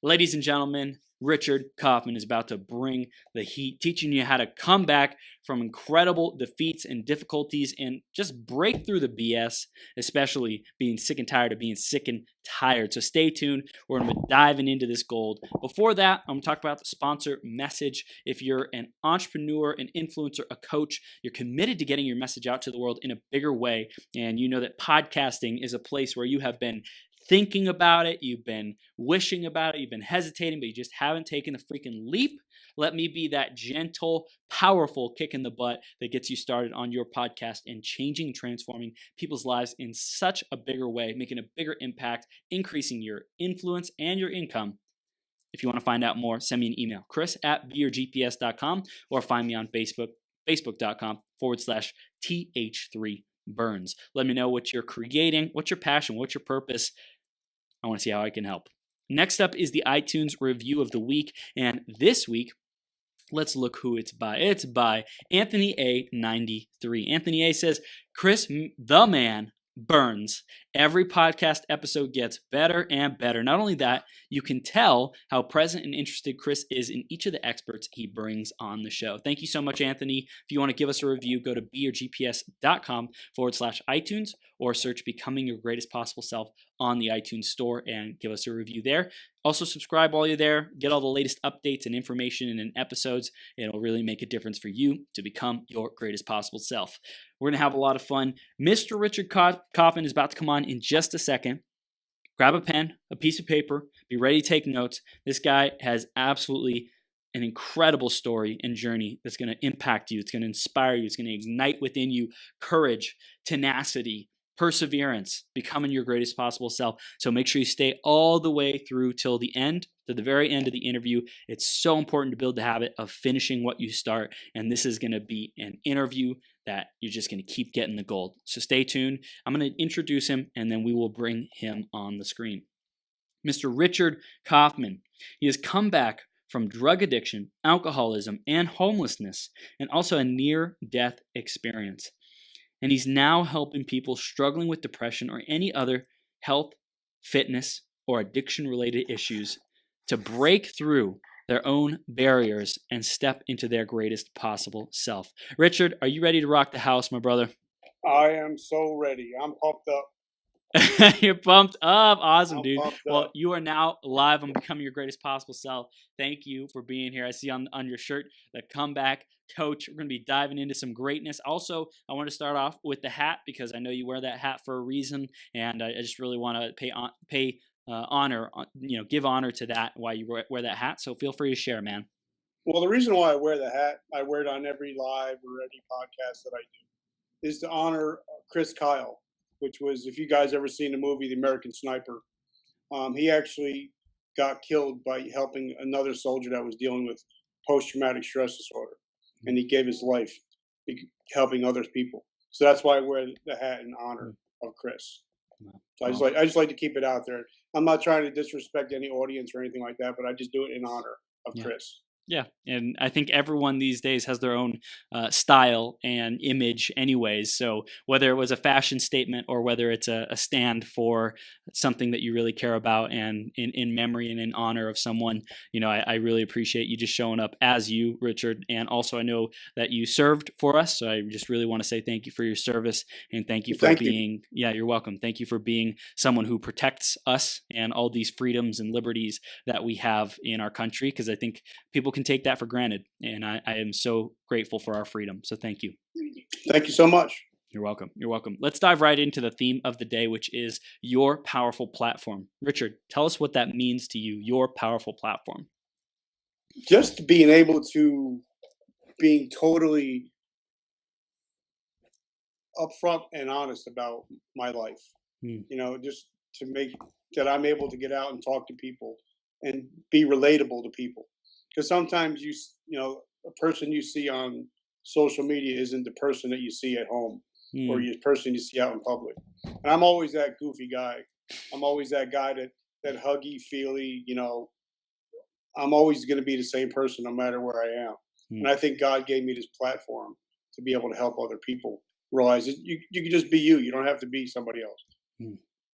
Ladies and gentlemen, Richard Kaufman is about to bring the heat, teaching you how to come back from incredible defeats and difficulties and just break through the BS, especially being sick and tired of being sick and tired. So stay tuned. We're going to be diving into this gold. Before that, I'm going to talk about the sponsor message. If you're an entrepreneur, an influencer, a coach, you're committed to getting your message out to the world in a bigger way, and you know that podcasting is a place where you have been thinking about it, you've been wishing about it, you've been hesitating, but you just haven't taken the freaking leap. Let me be that gentle, powerful kick in the butt that gets you started on your podcast and changing and transforming people's lives in such a bigger way, making a bigger impact, increasing your influence and your income. If you want to find out more, send me an email, chris@beyourgps.com, or find me on Facebook, facebook.com/th3 Burns. Let me know what you're creating, what's your passion, what's your purpose. I want to see how I can help. Next up is the iTunes review of the week. And this week, let's look who it's by. It's by Anthony A93. Anthony A says, Chris, the man, Burns. Every podcast episode gets better and better. Not only that, you can tell how present and interested Chris is in each of the experts he brings on the show. Thank you so much, Anthony. If you want to give us a review, go to beyourgps.com/iTunes or search Becoming Your Greatest Possible Self on the iTunes store and give us a review there. Also, subscribe while you're there. Get all the latest updates and information and episodes. It'll really make a difference for you to become your greatest possible self. We're going to have a lot of fun. Mr. Richard Kaufman is about to come on in just a second. Grab a pen, a piece of paper, be ready to take notes. This guy has absolutely an incredible story and journey that's going to impact you. It's going to inspire you. It's going to ignite within you courage, tenacity, perseverance, becoming your greatest possible self. So make sure you stay all the way through till the end, to the very end of the interview. It's so important to build the habit of finishing what you start. And this is going to be an interview that you're just going to keep getting the gold. So stay tuned. I'm going to introduce him and then we will bring him on the screen. Mr. Richard Kaufman. He has come back from drug addiction, alcoholism, and homelessness, and also a near-death experience. And he's now helping people struggling with depression or any other health, fitness, or addiction-related issues to break through their own barriers and step into their greatest possible self. Richard, are you ready to rock the house, my brother? I am so ready. I'm pumped up. You're pumped up. Awesome, I'm dude. pumped Well, up. you are now live on Becoming Your Greatest Possible Self. Thank you for being here. I see on your shirt, the comeback coach. We're going to be diving into some greatness. Also, I want to start off with the hat because I know you wear that hat for a reason, and I just really want to pay honor, give honor to that why you wear that hat. So feel free to share, man. Well, the reason why I wear the hat, I wear it on every live or any podcast that I do, is to honor Chris Kyle, which was, if you guys ever seen the movie The American Sniper, he actually got killed by helping another soldier that was dealing with post-traumatic stress disorder, and he gave his life helping other people. So that's why I wear the hat in honor of Chris. So I just like to keep it out there. I'm not trying to disrespect any audience or anything like that, but I just do it in honor of Chris. Yeah, and I think everyone these days has their own style and image anyways. So whether it was a fashion statement or whether it's a stand for something that you really care about and in memory and in honor of someone, I really appreciate you just showing up as you, Richard. And also I know that you served for us. So I just really want to say thank you for your service and thank you for being, yeah, you're welcome. Thank you for being someone who protects us and all these freedoms and liberties that we have in our country. Because I think people can take that for granted, and I am so grateful for our freedom. So thank you. Thank you so much. You're welcome. You're welcome. Let's dive right into the theme of the day, which is your powerful platform. Richard, tell us what that means to you, your powerful platform. Just being able to being totally upfront and honest about my life. Just to make that I'm able to get out and talk to people and be relatable to people. Because sometimes a person you see on social media isn't the person that you see at home or the person you see out in public. And I'm always that goofy guy. I'm always that guy that huggy, feely, I'm always going to be the same person no matter where I am. And I think God gave me this platform to be able to help other people realize that you can just be you. You don't have to be somebody else.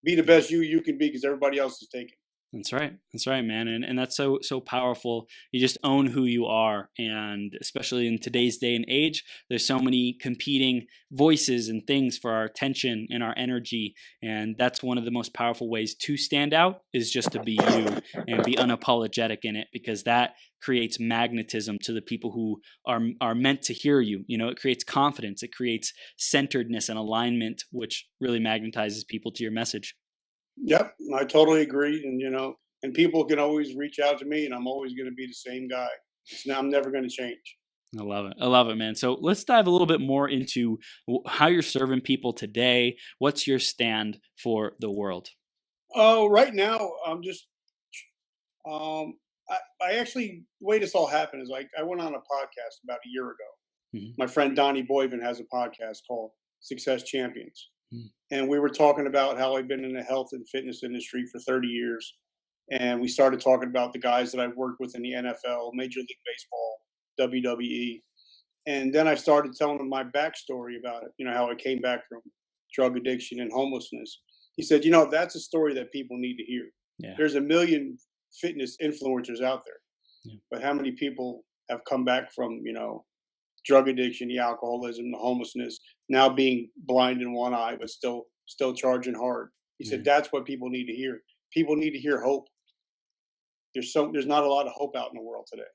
Be the best you can be because everybody else is taken. That's right. That's right, man. And that's so powerful. You just own who you are. And especially in today's day and age, there's so many competing voices and things for our attention and our energy. And that's one of the most powerful ways to stand out, is just to be you and be unapologetic in it, because that creates magnetism to the people who are meant to hear you. It creates confidence, it creates centeredness and alignment, which really magnetizes people to your message. Yep, I totally agree. And and people can always reach out to me, and I'm always going to be the same guy. I'm never going to change. I love it. I love it, man. So let's dive a little bit more into how you're serving people today. What's your stand for the world? Oh, right now I'm just um I actually the way this all happened is, like, I went on a podcast about a year ago. Hmm. My friend Donnie Boyven has a podcast called Success Champions. Hmm. And we were talking about how I've been in the health and fitness industry for 30 years. And we started talking about the guys that I've worked with in the NFL, Major League Baseball, WWE. And then I started telling him my backstory about it, how I came back from drug addiction and homelessness. He said, that's a story that people need to hear. Yeah. There's a million fitness influencers out there, Yeah. but how many people have come back from, drug addiction, the alcoholism, the homelessness, now being blind in one eye, but still charging hard? He Yeah. said, that's what people need to hear. People need to hear hope. There's not a lot of hope out in the world today.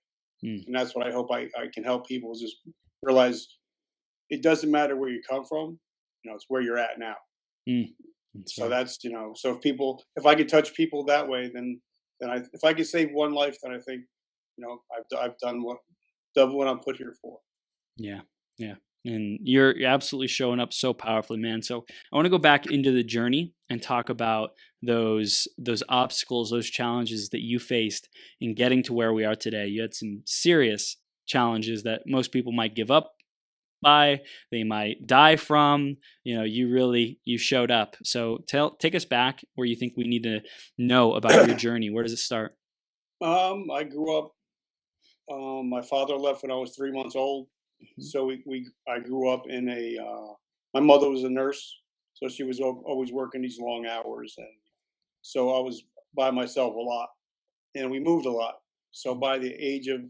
Mm. And that's what I hope I can help people, is just realize it doesn't matter where you come from, it's where you're at now. Mm. That's So right. that's, so if I could touch people that way, then if I could save one life, then I think, I've done what I'm put here for. Yeah. Yeah. And you're absolutely showing up so powerfully, man. So I want to go back into the journey and talk about those obstacles, those challenges that you faced in getting to where we are today. You had some serious challenges that most people might give up by, they might die from. You showed up. So take us back where you think we need to know about your journey. Where does it start? I grew up. My father left when I was 3 months old, Mhm. so I grew up in a. My mother was a nurse, so she was always working these long hours, and so I was by myself a lot, and we moved a lot. So by the age of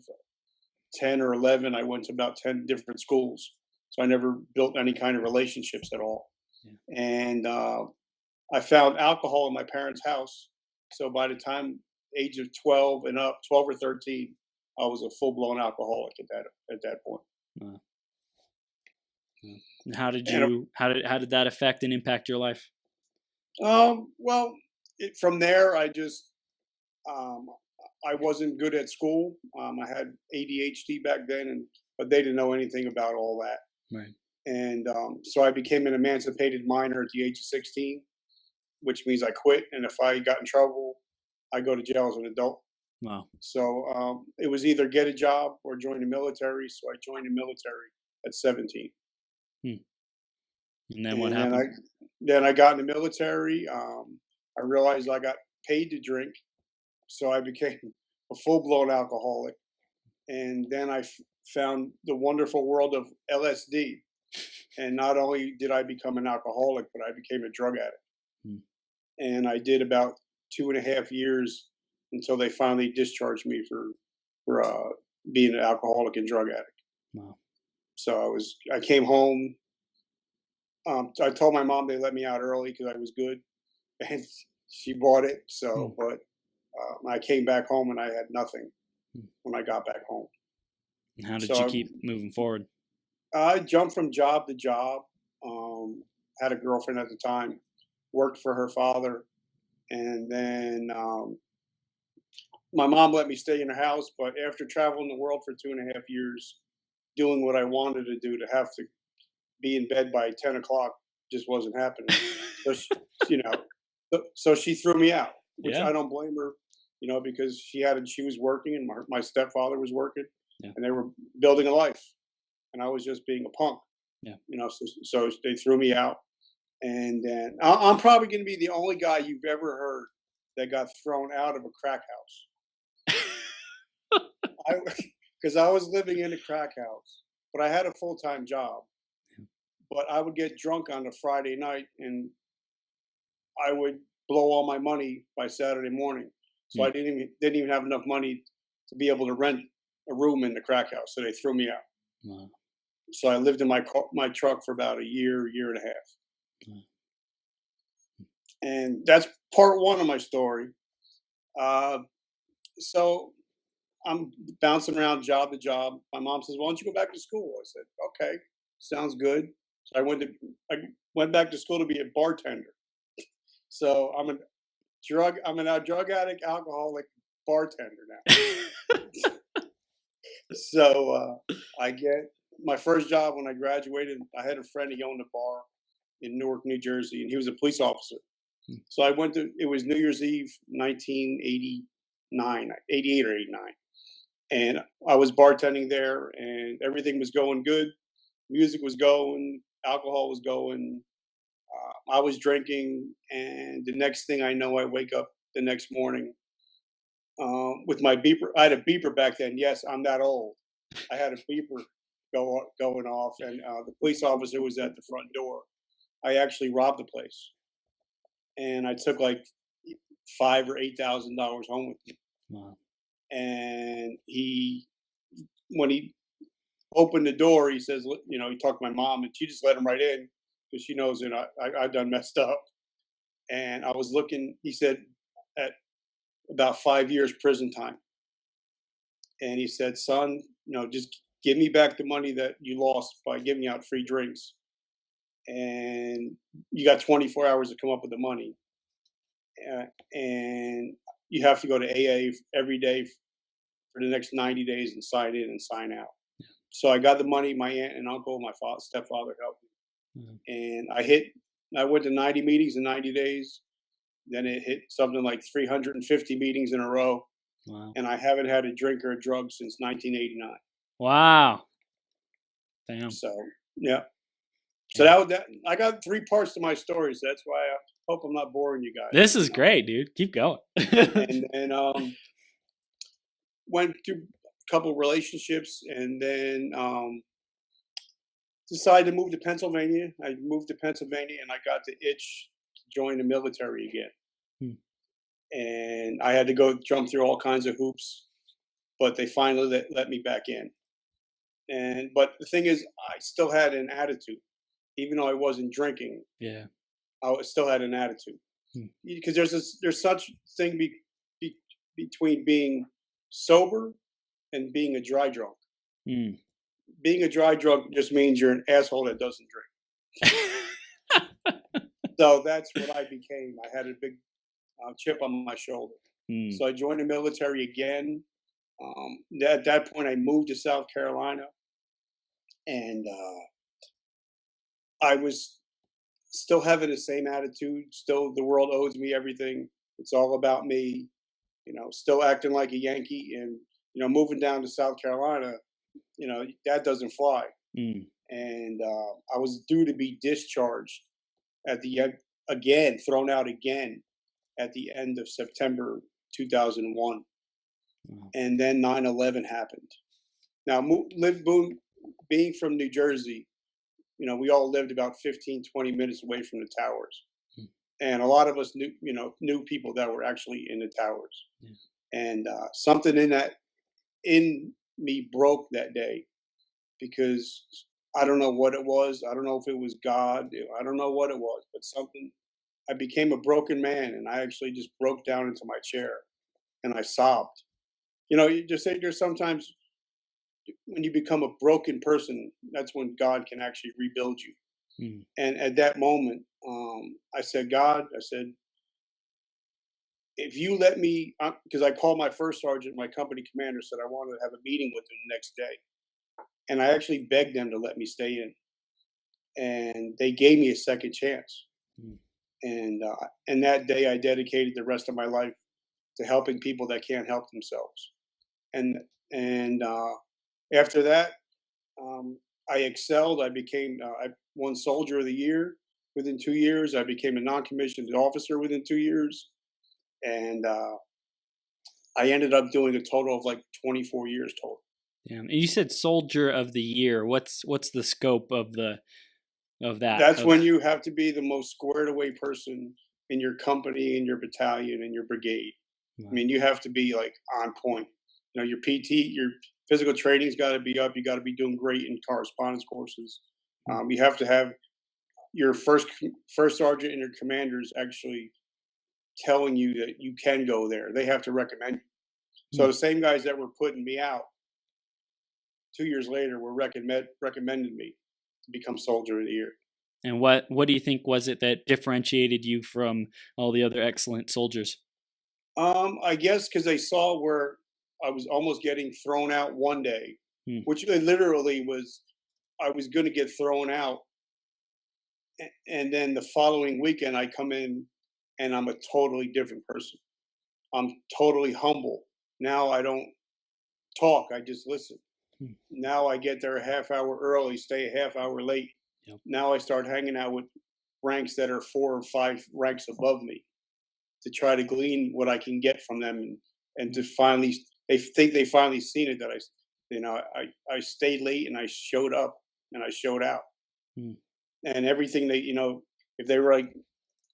10 or 11, I went to about 10 different schools. So I never built any kind of relationships at all. Yeah. And I found alcohol in my parents' house. So by the time age of 12 and up, 12 or 13, I was a full blown alcoholic at that point. Wow. Yeah. And And how did that affect and impact your life? well, from there, um, I wasn't good at school. I had ADHD back then, but they didn't know anything about all that. Right. And so I became an emancipated minor at the age of 16, which means I quit. And if I got in trouble, I go to jail as an adult. Wow. So it was either get a job or join the military. So I joined the military at 17. Hmm. And then what And happened? then I got in the military. I realized I got paid to drink. So I became a full blown alcoholic. And then found the wonderful world of LSD. And not only did I become an alcoholic, but I became a drug addict. Hmm. And I did about 2.5 years until they finally discharged me for being an alcoholic and drug addict. Wow. So I came home. I told my mom they let me out early because I was good, and she bought it. Hmm. But I came back home and I had nothing Hmm. when I got back home. And how did you So keep moving forward? I jumped from job to job. Um, had a girlfriend at the time, worked for her father, and then my mom let me stay in her house. But after traveling the world for 2.5 years, doing what I wanted to do, to have to be in bed by 10 o'clock just wasn't happening. So you know, so she threw me out, which Yeah. I don't blame her. Because she was working, and my stepfather was working, Yeah. and they were building a life, and I was just being a punk. Yeah. So they threw me out, and then I'm probably going to be the only guy you've ever heard that got thrown out of a crack house. Because I was living in a crack house, but I had a full time job. But I would get drunk on a Friday night, and I would blow all my money by Saturday morning. So I didn't even have enough money to be able to rent a room in the crack house. So they threw me out. Wow. So I lived in my truck for about a year and a half. Wow. And that's part one of my story. Uh, so I'm bouncing around job to job. My mom says, "Why don't you go back to school?" I said, "Okay, sounds good." So I went back to school to be a bartender. So I'm a drug addict, alcoholic bartender now. So I get my first job when I graduated. I had a friend, he owned a bar in Newark, New Jersey, and he was a police officer. So it was New Year's Eve, 1989, 88 or 89. And I was bartending there, and everything was going good. Music was going, alcohol was going. I was drinking, and the next thing I know, I wake up the next morning with my beeper. I had a beeper back then. Yes, I'm that old. I had a beeper going off, and the police officer was at the front door. I actually robbed the place, and I took like $5,000 or $8,000 home with me. Wow. And when he opened the door, he says, he talked to my mom, and she just let him right in because she knows that I done messed up. And I was looking. He said at about 5 years prison time, and he said, "Son, just give me back the money that you lost by giving out free drinks, and you got 24 hours to come up with the money, and you have to go to AA every day for the next 90 days and sign in and sign out." So I got the money. My aunt and uncle, my stepfather helped me, and I went to 90 meetings in 90 days. Then it hit something like 350 meetings in a row. Wow. And I haven't had a drink or a drug since 1989. Wow. Damn. So, yeah. So that I got 3 parts to my story. So that's why I hope I'm not boring you guys. This is great, dude. Keep going. And then went through a couple relationships, and then decided to move to Pennsylvania. I moved to Pennsylvania, and I got the itch to join the military again. And I had to go jump through all kinds of hoops, but they finally let me back in. But the thing is, I still had an attitude, even though I wasn't drinking. Yeah. I still had an attitude because there's such thing between being sober and being a dry drunk. Being a dry drunk just means you're an asshole that doesn't drink. So that's what I became. I had a big chip on my shoulder. So I joined the military again. At that point, I moved to South Carolina, and I was still having the same attitude. Still, the world owes me everything. It's all about me. Still acting like a Yankee, and moving down to South Carolina, that doesn't fly. And I was due to be discharged at the end again, thrown out again at the end of September 2001. And then 9/11 happened. Now, being from New Jersey, we all lived about 15, 20 minutes away from the towers. And a lot of us knew people that were actually in the towers. And something in me broke that day, because I don't know what it was. I don't know if it was God. I don't know what it was, but I became a broken man, and I actually just broke down into my chair and I sobbed. You just say there's sometimes when you become a broken person, that's when God can actually rebuild you. And at that moment, I said, God, I said, if you let me, because I called my first sergeant, my company commander, said I wanted to have a meeting with him the next day. And I actually begged them to let me stay in. And they gave me a second chance. And that day, I dedicated the rest of my life to helping people that can't help themselves. And after that, I excelled. I won Soldier of the Year within 2 years. I became a non-commissioned officer within 2 years. And I ended up doing a total of like 24 years total. Damn. And you said Soldier of the Year. What's the scope of that? That's when you have to be the most squared away person in your company, in your battalion, in your brigade. I mean, you have to be like on point. You know, your PT, your physical training's got to be up. You got to be doing great in correspondence courses. Mm, You have to have your first sergeant and your commanders actually telling you that you can go there. They have to recommend you. So mm. the same guys that were putting me out 2 years later were recommending me to become Soldier of the Year. And what do you think was it that differentiated you from all the other excellent soldiers? I guess because they saw where I was almost getting thrown out one day, Mm, which literally was I was going to get thrown out, and then the following weekend I come in and I'm a totally different person. I'm totally humble. Now I don't talk, I just listen. mm, Now I get there a half hour early, stay a half hour late. yep, Now I start hanging out with ranks that are 4 or 5 ranks above me to try to glean what I can get from them, and to mm, finally they think they finally seen it that I stayed late and I showed up and I showed out, mm, and everything they if they were like,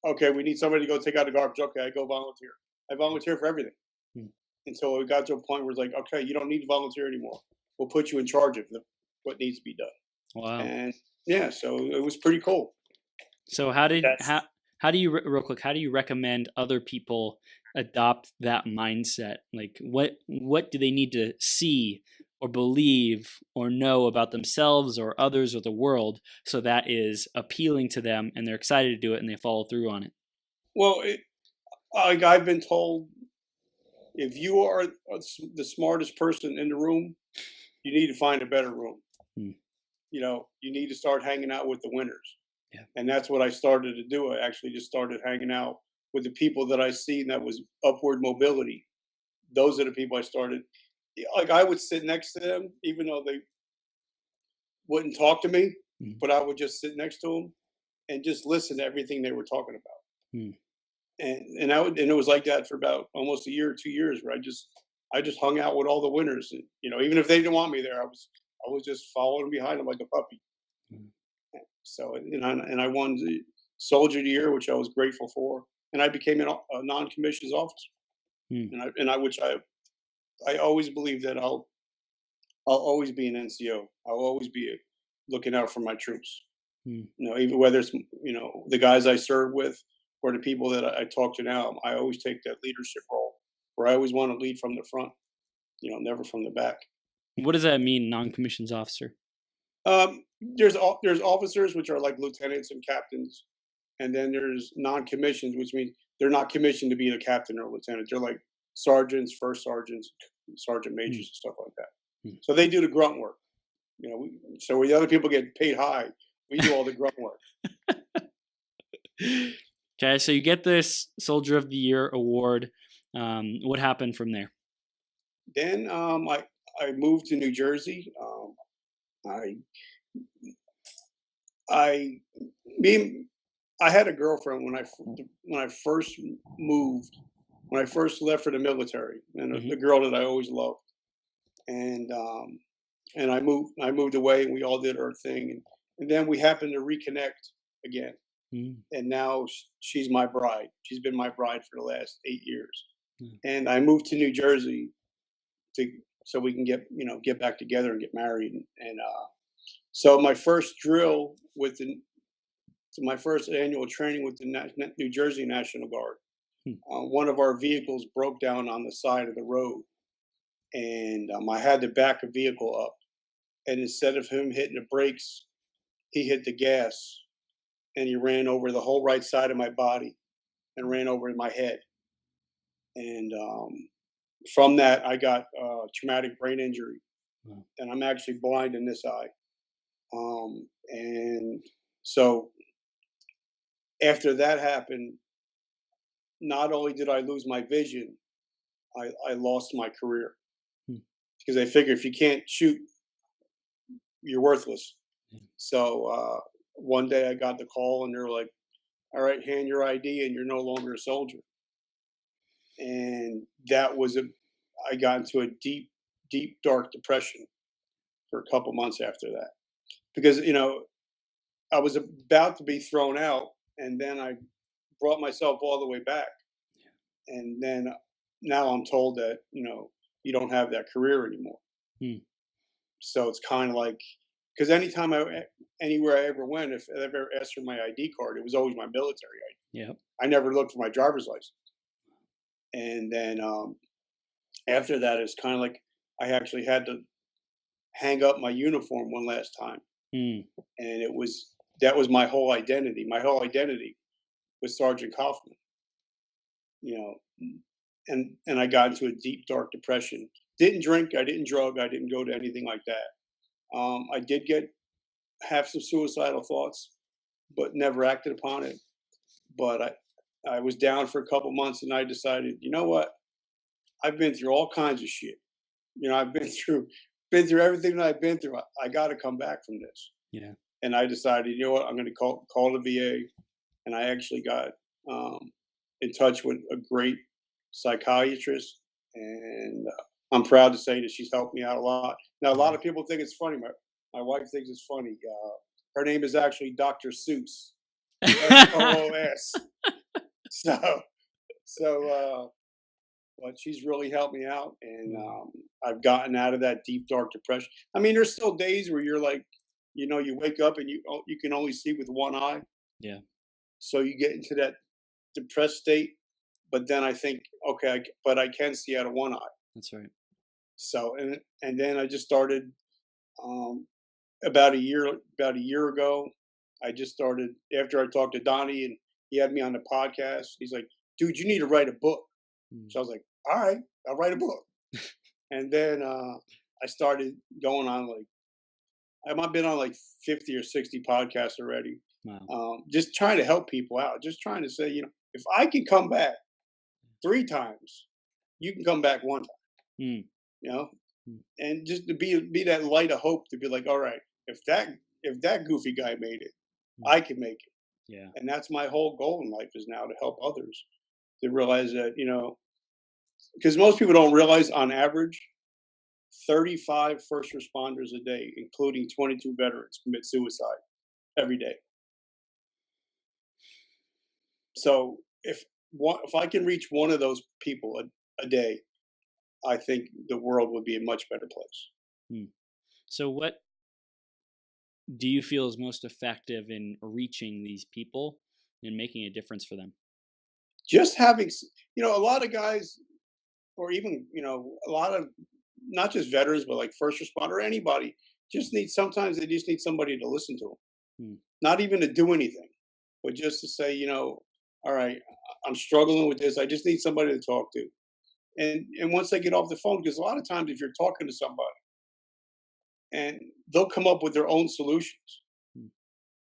okay, we need somebody to go take out the garbage, okay, I go volunteer. I volunteer for everything mm. until it got to a point where it's like, okay, you don't need to volunteer anymore. We'll put you in charge of what needs to be done. Wow. And yeah, so it was pretty cool. So That's how do you real quick, how do you recommend other people adopt that mindset? Like what do they need to see or believe or know about themselves or others or the world so that is appealing to them and they're excited to do it and they follow through on it? well, like I've been told, if you are the smartest person in the room, you need to find a better room. Mm, You need to start hanging out with the winners. yeah. And that's what I started to do. I actually just started hanging out with the people that I seen that was upward mobility. Those are the people I started. Like I would sit next to them, even though they wouldn't talk to me, Mm, but I would just sit next to them and just listen to everything they were talking about. mm, And it was like that for about almost a year or 2 years, where I just hung out with all the winners. And, even if they didn't want me there, I was just following behind them like a puppy. mm, So and I won the Soldier of the Year, which I was grateful for, and I became a non-commissioned officer. mm, And I which I always believe that I'll always be an NCO. I'll always be looking out for my troops. mm. Even whether it's the guys I serve with or the people that I talk to now, I always take that leadership role where I always want to lead from the front, never from the back. What does that mean, non-commissioned officer? There's officers which are like lieutenants and captains, and then there's non-commissioned, which means they're not commissioned to be a captain or lieutenant. They're like sergeants, first sergeants, sergeant Mm, majors, and stuff like that. mm. So they do the grunt work. So where the other people get paid high, we do all the grunt work. Okay, so you get this Soldier of the Year award. What happened from there? Then I moved to New Jersey. I I me I had a girlfriend when I first moved, when I first left for the military, and the Hmm. girl that I always loved. And I moved away, and we all did our thing, and then we happened to reconnect again. Mm, And now she's my bride. She's been my bride for the last 8 years. mm, And I moved to New Jersey to so we can get back together and get married. And so my first drill so my first annual training with the New Jersey National Guard. mm, One of our vehicles broke down on the side of the road, and I had to back a vehicle up. And instead of him hitting the brakes, he hit the gas, and he ran over the whole right side of my body and ran over my head. And from that, I got traumatic brain injury, wow. and I'm actually blind in this eye. And so after that happened, not only did I lose my vision, I lost my career, Mm, because they figure if you can't shoot, you're worthless. yeah. So one day I got the call, and they're like, "All right, hand your ID, and you're no longer a soldier." And I got into a deep, deep, dark depression for a couple months after that, because I was about to be thrown out, and then I brought myself all the way back, and then now I'm told that, you don't have that career anymore. Hmm. So it's kind of like, because anytime anywhere I ever went, if I ever asked for my ID card, it was always my military ID. Yep. I never looked for my driver's license. And then after that, it's kind of like I actually had to hang up my uniform one last time, Hmm. and that was my whole identity. My whole identity was Sergeant Kaufman. You know, and I got into a deep dark depression. Didn't drink, I didn't drug, I didn't go to anything like that. I did have some suicidal thoughts, but never acted upon it. But I was down for a couple months, and I decided, you know what? I've been through all kinds of shit. I've been through everything that I've been through. I got to come back from this. Yeah. And I decided, you know what? I'm going to call the VA, and I actually got in touch with a great psychiatrist, and I'm proud to say that she's helped me out a lot. Now, a lot Yeah. of people think it's funny. My wife thinks it's funny. Her name is actually Dr. Seuss, SOOS. So, so, but she's really helped me out, and Mm. I've gotten out of that deep dark depression. I mean, there's still days where you're like, you wake up and you can only see with one eye, Yeah. so you get into that depressed state. But then I think, okay, but I can see out of one eye. That's right. So and then I just started um, about a year ago. I just started after I talked to Donnie, and he had me on the podcast. He's like, "Dude, you need to write a book." Mm. So I was like, "All right, I'll write a book." And then I started going on like I've been on like 50 or 60 podcasts already. Wow. Just trying to help people out. Just trying to say, if I can come back 3 times, you can come back one time. Mm. You know, Mm. and just to be that light of hope to be like, all right, if that goofy guy made it, Mm. I can make it. Yeah. And that's my whole goal in life is now to help others to realize that because most people don't realize on average 35 first responders a day, including 22 veterans, commit suicide every day. So if I can reach one of those people a day, I think the world would be a much better place. Mm. So, what do you feel is most effective in reaching these people and making a difference for them? Just having, a lot of guys, or even, a lot of not just veterans, but like first responder, anybody, sometimes they just need somebody to listen to them. Mm. Not even to do anything, but just to say, all right, I'm struggling with this. I just need somebody to talk to. And once they get off the phone, because a lot of times if you're talking to somebody and they'll come up with their own solutions, Mm.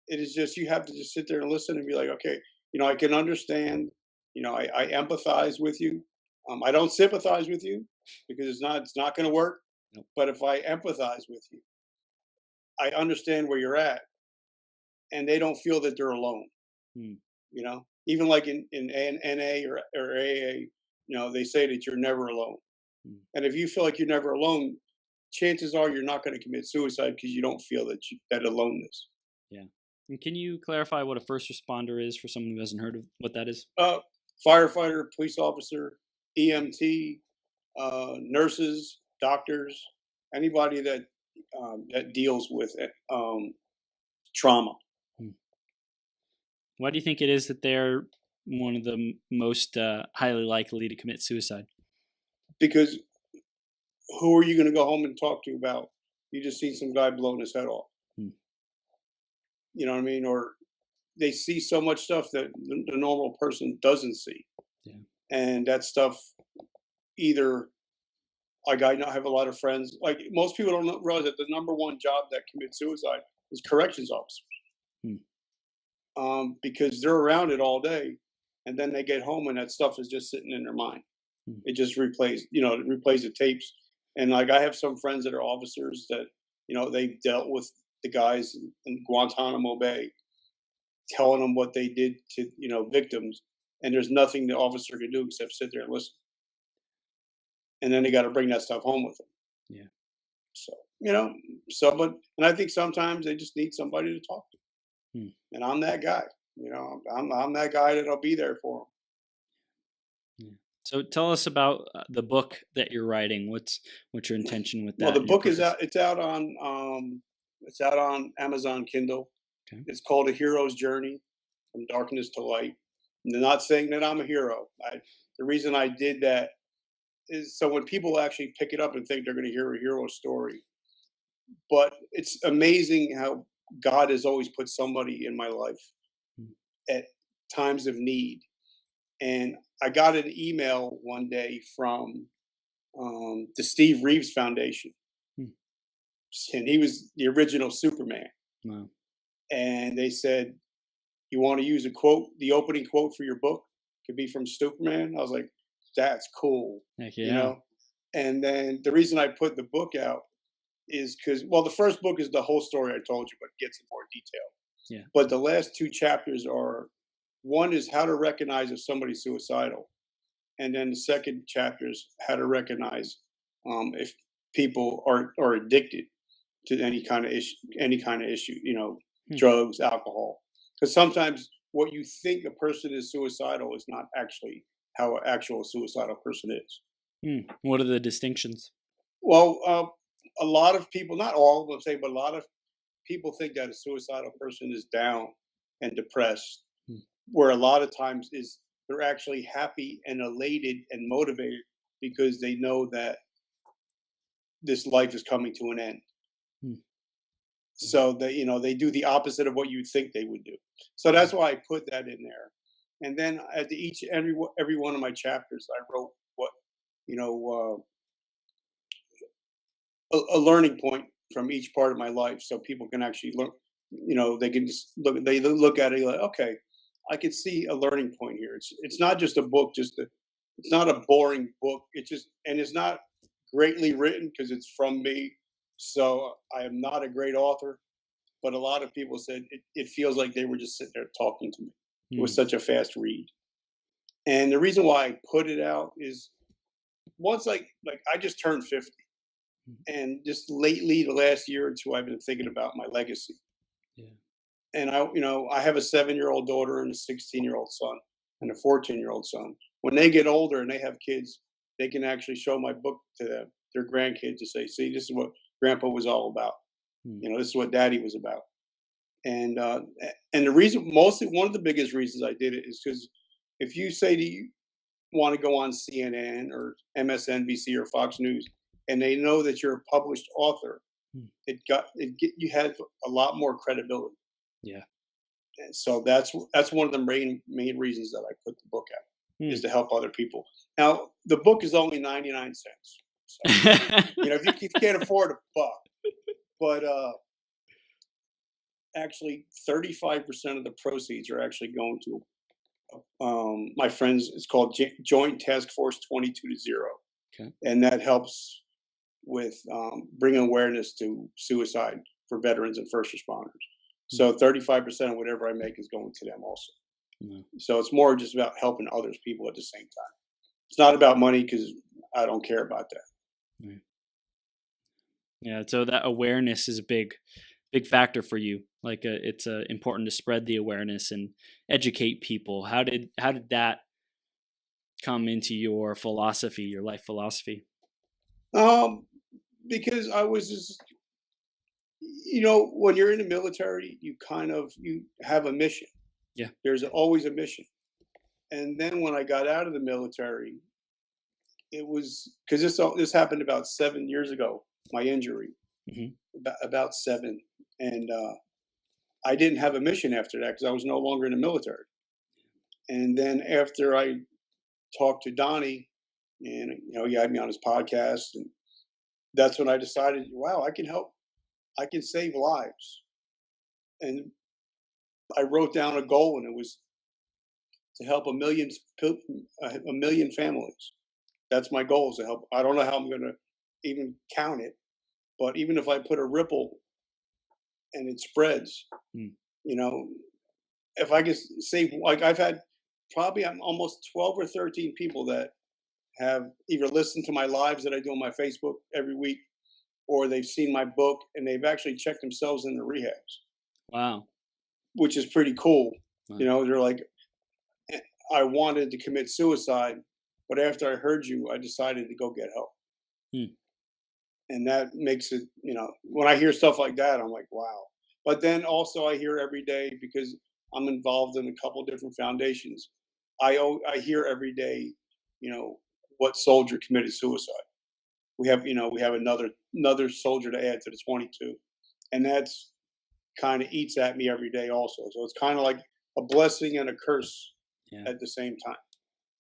it is just you have to just sit there and listen and be like, okay, I can understand. I empathize with you. I don't sympathize with you because it's not going to work. Nope. But if I empathize with you, I understand where you're at, and they don't feel that they're alone. Mm. Even like in NA or AA, they say that you're never alone. Mm. And if you feel like you're never alone, chances are you're not going to commit suicide because you don't feel that aloneness. Yeah. And can you clarify what a first responder is for someone who hasn't heard of what that is? Uh, Firefighter, police officer, EMT, nurses, doctors, anybody that deals with trauma. Mm. Why do you think it is that they're one of the most highly likely to commit suicide? Because who are you going to go home and talk to about? You just see some guy blowing his head off. Mm. You know what I mean? Or they see so much stuff that the normal person doesn't see. Yeah. And that stuff either, like I have a lot of friends, like most people don't realize that the number one job that commits suicide is corrections officers. Mm. Because they're around it all day, and then they get home and that stuff is just sitting in their mind. Mm. It just it replays the tapes. And like I have some friends that are officers that they've dealt with the guys in Guantanamo Bay, telling them what they did to victims, and there's nothing the officer can do except sit there and listen. And then they got to bring that stuff home with them. Yeah. So and I think sometimes they just need somebody to talk to, Mm. and I'm that guy. I'm that guy that'll be there for them. Yeah. So tell us about the book that you're writing. What's your intention with Well, that the and your book is purpose? out. It's out on Amazon Kindle. Okay. It's called A Hero's Journey from Darkness to Light. And they're not saying that I'm a hero. The reason I did that is so when people actually pick it up and think they're going to hear a hero story. But it's amazing how God has always put somebody in my life Mm. at times of need. And I got an email one day from the Steve Reeves Foundation, Mm. and he was the original Superman. Wow. And they said, "You want to use a quote? The opening quote for your book could be from Superman." I was like, "That's cool," Heck you yeah. know. And then the reason I put the book out is because, well, the first book is the whole story I told you, but it gets in more detail. Yeah. But the last two chapters are, one is how to recognize if somebody's suicidal, and then the second chapter is how to recognize if people are addicted to any kind of issue, Hmm. drugs, alcohol. Because sometimes what you think a person is suicidal is not actually how an actual suicidal person is. Hmm. What are the distinctions? Well, a lot of people, not all, let's say, but a lot of people think that a suicidal person is down and depressed, Hmm. where a lot of times is they're actually happy and elated and motivated because they know that this life is coming to an end. Hmm. So they do the opposite of what you think they would do. So Hmm. that's why I put that in there. And then at every one of my chapters, I wrote what you know a learning point from each part of my life, so people can actually look. They can just look. They look at it like, okay, I can see a learning point here. It's not just a book. It's not a boring book. It's not greatly written because it's from me. So I am not a great author, but a lot of people said it feels like they were just sitting there talking to me. It was Hmm. such a fast read. And the reason why I put it out is once like I just turned 50, and just lately the last year or two I've been thinking about my legacy. Yeah. And I have a 7-year-old daughter and a 16-year-old son and a 14-year-old son. When they get older and they have kids, they can actually show my book to them, their grandkids, to say, "See, this is what grandpa was all about. Hmm. This is what daddy was about." And the reason, mostly one of the biggest reasons I did it is because if you say that you want to go on CNN or MSNBC or Fox News, and they know that you're a published author, Hmm. you have a lot more credibility. Yeah. And so that's one of the main reasons that I put the book out, Hmm. is to help other people. Now the book is only 99 cents, so if you can't afford a buck, but actually 35% of the proceeds are actually going to my friends. It's called Joint Task Force 22-0, Okay. and that helps with bringing awareness to suicide for veterans and first responders. Hmm. So 35% of whatever I make is going to them also. No. So it's more just about helping others people at the same time. It's not about money because I don't care about that. Right. Yeah. So that awareness is a big factor for you. Like it's important to spread the awareness and educate people. How did that come into your philosophy, your life philosophy? Um, because I was just, when you're in the military, you have a mission. Yeah. There's always a mission. And then when I got out of the military, it was because this happened about 7 years ago. My injury, Hmm. about seven, and I didn't have a mission after that because I was no longer in the military. And then after I talked to Donnie, and he had me on his podcast, and that's when I decided, wow, I can help. I can save lives. And I wrote down a goal, and it was to help a million families. That's my goal, is to help. I don't know how I'm going to even count it, but even if I put a ripple and it spreads, Mm. you know, if I can save, like I've had probably I'm almost 12 or 13 people that have either listened to my lives that I do on my Facebook every week, or they've seen my book and they've actually checked themselves in the rehabs, Wow. which is pretty cool. Wow. They're like, I wanted to commit suicide, but after I heard you, I decided to go get help. Hmm. And that makes it, when I hear stuff like that, I'm like, wow. But then also I hear every day, because I'm involved in a couple different foundations. I hear every day, you know, what soldier committed suicide. We have another soldier to add to the 22, and that's kind of eats at me every day also. So it's kind of like a blessing and a curse Yeah. at the same time.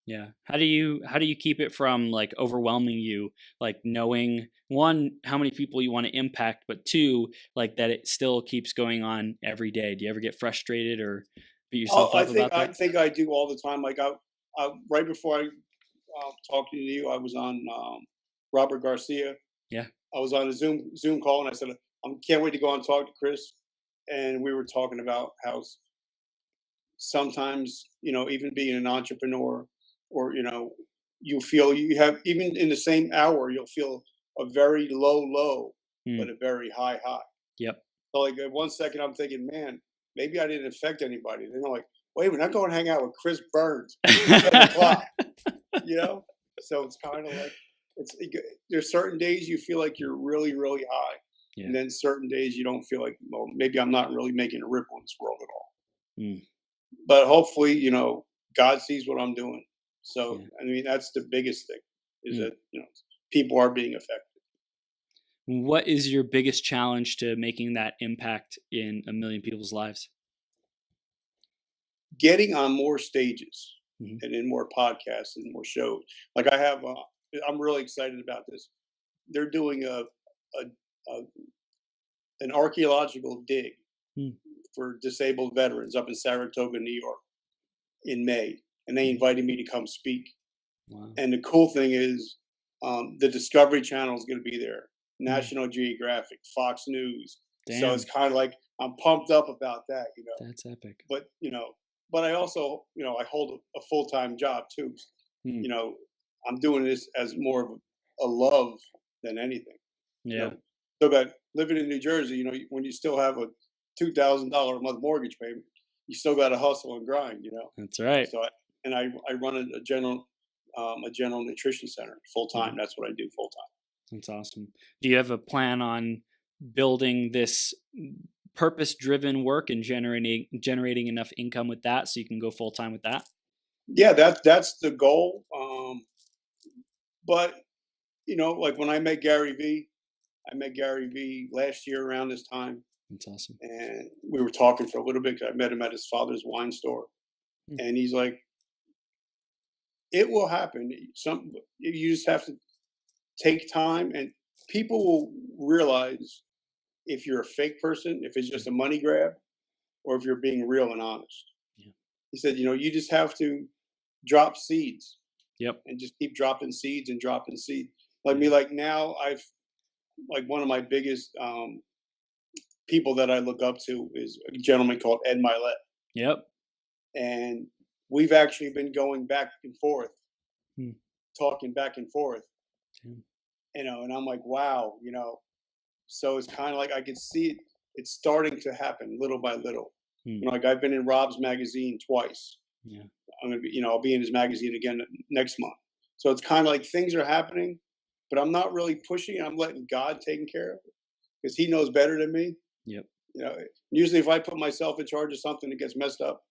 Yeah. How do you keep it from like overwhelming you, like knowing one, how many people you want to impact, but two, like that it still keeps going on every day? Do you ever get frustrated or beat Oh, yourself I up think about I that? think I do all the time. Like right before I talking to you, I was on Robert Garcia. Yeah. I was on a Zoom call, and I said, I can't wait to go on and talk to Chris. And we were talking about how sometimes, even being an entrepreneur, or you feel you have, even in the same hour, you'll feel a very low, but Mm. a very high. Yep. So like at one second I'm thinking, man, maybe I didn't affect anybody. Then I'm like, wait, we're not going to hang out with Chris Burns at 7 o'clock, you know? So it's kind of like, there's certain days you feel like you're really, really high. Yeah. And then certain days you don't feel like, well, maybe I'm not really making a ripple in this world at all. Mm. But hopefully, God sees what I'm doing. So, Yeah. I mean, that's the biggest thing, is Mm. that, people are being affected. What is your biggest challenge to making that impact in a million people's lives? Getting on more stages Mhm. and in more podcasts and more shows. Like I'm really excited about this. They're doing a an archaeological dig Mm. for disabled veterans up in Saratoga, New York, in May, and they Mhm. invited me to come speak. Wow. And the cool thing is, the Discovery Channel is going to be there, Mm. National Geographic, Fox News. So it's Damn, kind of like I'm pumped up about that. that's epic. But but I also, I hold a full time job too. Mm. You know, I'm doing this as more of a love than anything. You Yeah, know, so that living in New Jersey, when you still have a $2,000 a month mortgage payment, you still got to hustle and grind. that's right. So I run a general nutrition center full time. Mhm. That's what I do full time. That's awesome. Do you have a plan on building this purpose-driven work and generating enough income with that so you can go full time with that? Yeah, that's the goal. But like when I met Gary V last year around this time, That's awesome. and we were talking for a little bit. 'Cause I met him at his father's wine store, Mm. and he's like, "It will happen. You just have to take time, and people will realize if you're a fake person, if it's just a money grab, or if you're being real and honest." Yeah. He said, you just have to drop seeds Yep. and just keep dropping seeds and dropping seeds. Like Yeah. me, like now like one of my biggest people that I look up to is a gentleman called Ed Milet. Yep. And we've actually been going back and forth, Mm. talking back and forth, Yeah. and I'm like, wow. So it's kind of like I can see it's starting to happen little by little. Mm. Like I've been in Rob's magazine twice. Yeah. I'm gonna be, I'll be in his magazine again next month. So it's kind of like things are happening, but I'm not really pushing it. I'm letting God taking care of it, because He knows better than me. Yep. Usually if I put myself in charge of something, it gets messed up,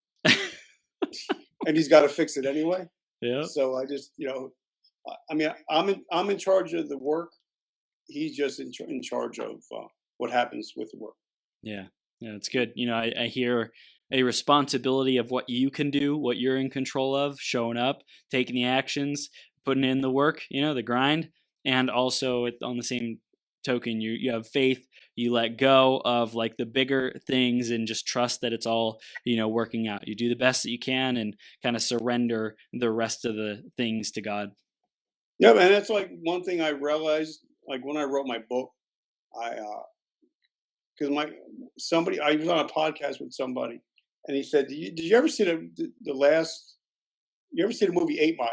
and He's got to fix it anyway. Yep. So I just, I mean, I'm in charge of the work. He's just in charge of what happens with the work. Yeah. Yeah, it's good. I hear a responsibility of what you can do, what you're in control of, showing up, taking the actions, putting in the work, the grind. And also on the same token, you have faith, you let go of like the bigger things and just trust that it's all, working out. You do the best that you can and kind of surrender the rest of the things to God. Yeah, and that's like one thing I realized, like when I wrote my book, I because I was on a podcast with somebody, and he said, Did you ever see the last? You ever see the movie 8 Mile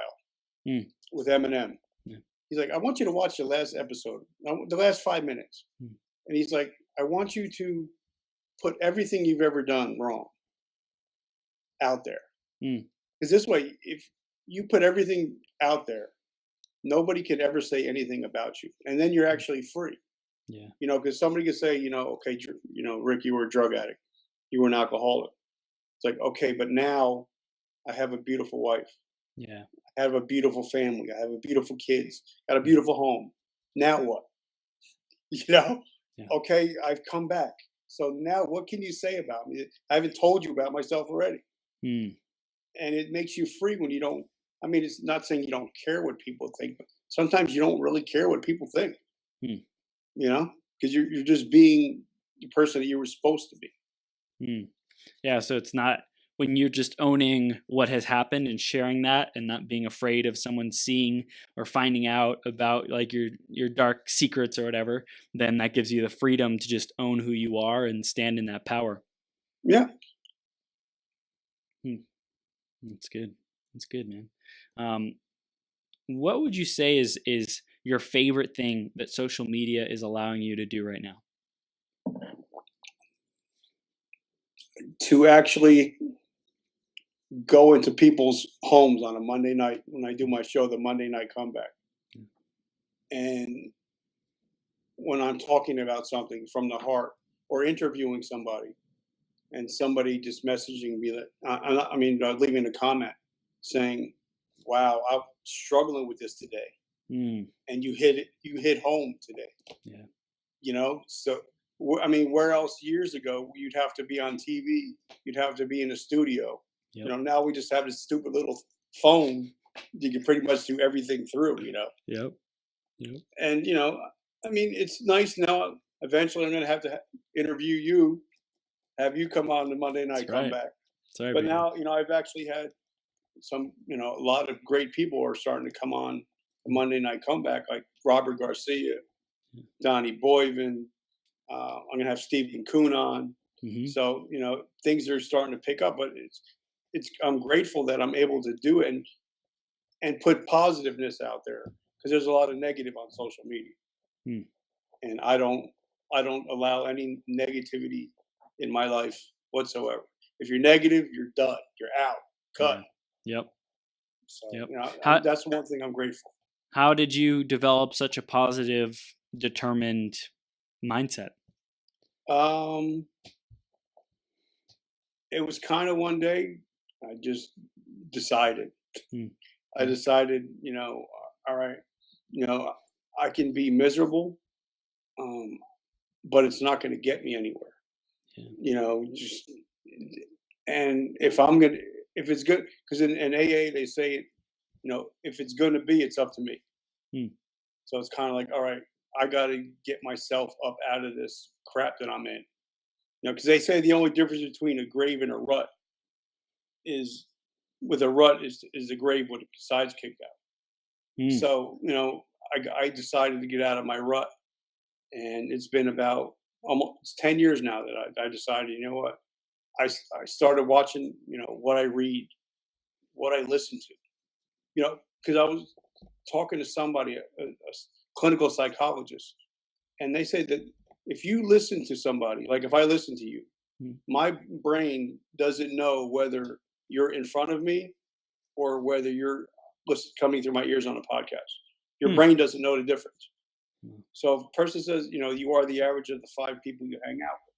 Mm. with Eminem?" Yeah. He's like, "I want you to watch the last episode, the last 5 minutes," Mm. and he's like, "I want you to put everything you've ever done wrong out there, Mm. because this way, if you put everything out there. Nobody can ever say anything about you, and then you're actually free. Yeah. Because somebody could say, okay, Rick, you were a drug addict, you were an alcoholic. It's like, okay, but now I have a beautiful wife. Yeah. I have a beautiful family. I have a beautiful kids. Got a beautiful home. Now what? You know? Yeah. Okay, I've come back. So now what can you say about me? I haven't told you about myself already. Mm. And it makes you free when you don't. I mean, it's not saying you don't care what people think, but sometimes you don't really care what people think, Mm. because you're just being the person that you were supposed to be. Mm. Yeah. So it's not when you're just owning what has happened and sharing that and not being afraid of someone seeing or finding out about like your dark secrets or whatever, then that gives you the freedom to just own who you are and stand in that power. Yeah. Hmm. That's good. That's good, man. Um, what would you say is your favorite thing that social media is allowing you to do right now? To actually go into people's homes on a Monday night when I do my show, the Monday Night Comeback. Mm. And when I'm talking about something from the heart or interviewing somebody, and somebody just messaging me that, leaving a comment saying, wow, I'm struggling with this today. Mm. And you hit home today, Yeah. So, where else years ago you'd have to be on TV, you'd have to be in a studio. Yep. Now we just have this stupid little phone you can pretty much do everything through. Yep. Yep. And it's nice now. Eventually I'm going to have to interview you, have you come on the Monday That's Night right. Comeback. That's right, But baby. now I've actually had a lot of great people are starting to come on the Monday Night Comeback, like Robert Garcia, Mm. Donnie Boyven. I'm gonna have Stephen Kuhn on. Mm-hmm. So things are starting to pick up, but it's I'm grateful that I'm able to do it and put positiveness out there, because there's a lot of negative on social media, Mm. and I don't allow any negativity in my life whatsoever. If you're negative, you're done. You're out. Cut. Yeah. Yep. So Yep. How that's one thing I'm grateful. how did you develop such a positive, determined mindset? Um, it was kind of one day I just decided. Mm. I Yeah. decided, all right, I can be miserable, um, but it's not going to get me anywhere. Yeah. Just and if it's good, because in AA they say, if it's going to be, it's up to me. Mm. So it's kind of like, all right, I got to get myself up out of this crap that I'm in. Because they say the only difference between a grave and a rut is, with a rut is the grave with the sides kicked out. Mm. So I decided to get out of my rut, and it's been about almost 10 years now that I decided, what, I started watching, what I read, what I listen to, because I was talking to somebody, a clinical psychologist, and they say that if you listen to somebody, like if I listen to you, Mm. my brain doesn't know whether you're in front of me or whether you're coming through my ears on a podcast. Your Mm. brain doesn't know the difference. Mm. So if a person says, you are the average of the 5 people you hang out with.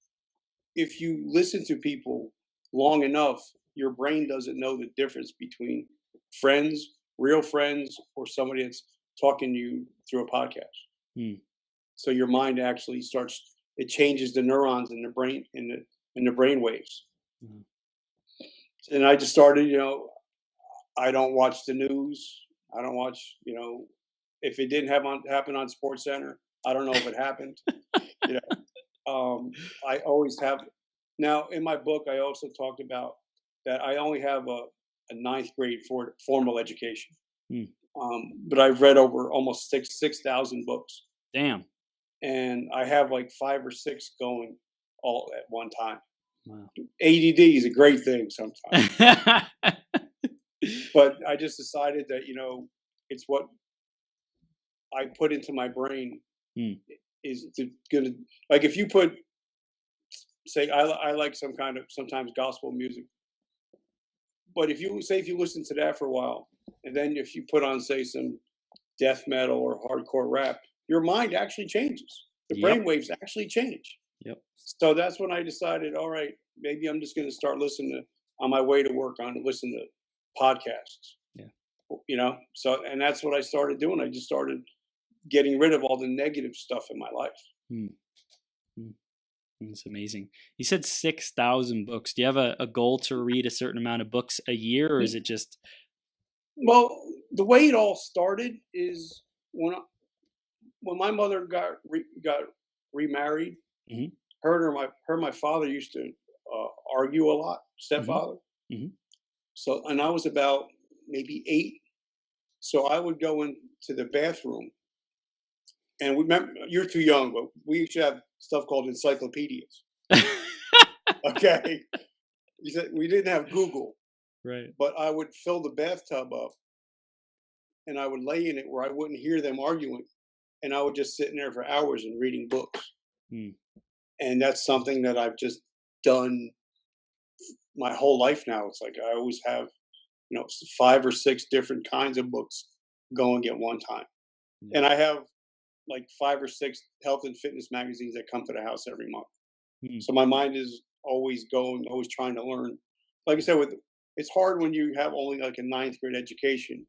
If you listen to people long enough, your brain doesn't know the difference between friends, real friends, or somebody that's talking to you through a podcast. Mm. So your mind actually it changes the neurons in the brain, in the brain waves. Mm. And I just started, I don't watch the news. I don't watch, if it didn't happen on Sports Center, I don't know if it happened. You I always have. Now, in my book, I also talked about that I only have a ninth grade formal education, Mm. but I've read over almost 6,000 books, Damn. and I have like 5 or 6 going all at one time. Wow. ADD is a great thing sometimes, but I just decided that it's what I put into my brain Mm. is gonna, like, if you put, say, I like some kind of sometimes gospel music, but if you listen to that for a while And then if you put on, say, some death metal or hardcore rap, your mind actually changes. The Yep. brain waves actually change. Yep. So that's when I decided, all right, maybe I'm just going to start listening to, on my way to work, on listen to podcasts. Yeah. So, and that's what I started doing. I just started getting rid of all the negative stuff in my life. Hmm. It's amazing. You said 6,000 books. Do you have a goal to read a certain amount of books a year, or is it just? Well, the way it all started is when my mother got remarried. Mhm. Her and my father used to argue a lot, Mhm. stepfather. Mhm. So, and I was about maybe 8. So I would go into the bathroom, and we remember, you're too young, but we used to have stuff called encyclopedias. Okay, you said we didn't have Google, Right. but I would fill the bathtub up, and I would lay in it where I wouldn't hear them arguing, and I would just sit in there for hours and reading books. Hmm. And that's something that I've just done my whole life now. It's like I always have, 5 or 6 different kinds of books going at one time. Yeah. And I have like 5 or 6 health and fitness magazines that come to the house every month. Hmm. So my mind is always going, always trying to learn. Like I said, it's hard when you have only like a ninth grade education,